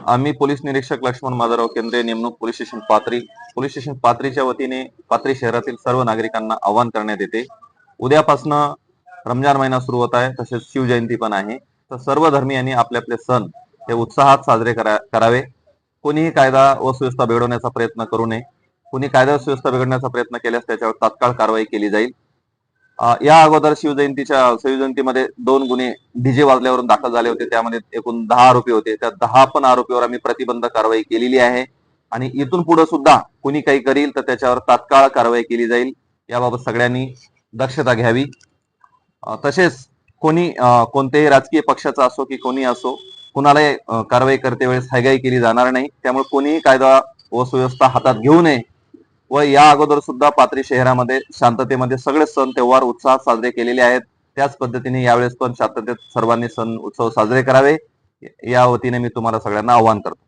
आम्ही पोलीस निरीक्षक लक्ष्मण माधवराव केंद्रे नेमणूक पोलीस स्टेशन पाथरीच्या वतीने पाथरी शहरातील सर्व नागरिकांना आवाहन करण्यात येते. उद्यापासून रमजान महिना सुरू होत आहे, तसेच शिवजयंती पण आहे. तर सर्व धर्मीयांनी आपले आपले सण हे उत्साहात साजरे करावे. कोणीही कायदा व सुव्यवस्था बिघडवण्याचा प्रयत्न करू नये. कोणी कायदा व सुव्यवस्था बिघडण्याचा प्रयत्न केल्यास त्याच्यावर तात्काळ कारवाई केली जाईल. या अगोदर शिवजयंतीमध्ये 2 गुन्हे डीजे वाजल्यावरून दाखल झाले होते. त्यामध्ये एकूण 10 आरोपी होते. त्या 10 पण आरोपीवर आम्ही प्रतिबंध कारवाई केलेली आहे आणि इथून पुढे सुद्धा कोणी काही करील तर त्याच्यावर तात्काळ कारवाई केली जाईल. याबाबत सगळ्यांनी दक्षता घ्यावी. तसेच कोणी कोणत्याही राजकीय पक्षाचा असो की कोणी असो, कुणालाही कारवाई करते वेळेस हयगय केली जाणार नाही. त्यामुळे कोणीही कायदा व सुव्यवस्था हातात घेऊ नये व या अगोदर सुद्धा पाथरी शहरामध्ये शांततेमध्ये सगळे सण त्योहार उत्साहात साजरे केलेले आहेत. त्याच पद्धतीने यावेळेस पण शांततेत सर्वांनी सण उत्सव साजरे करावे, या वतीने मी तुम्हाला सगळ्यांना आवाहन करतो.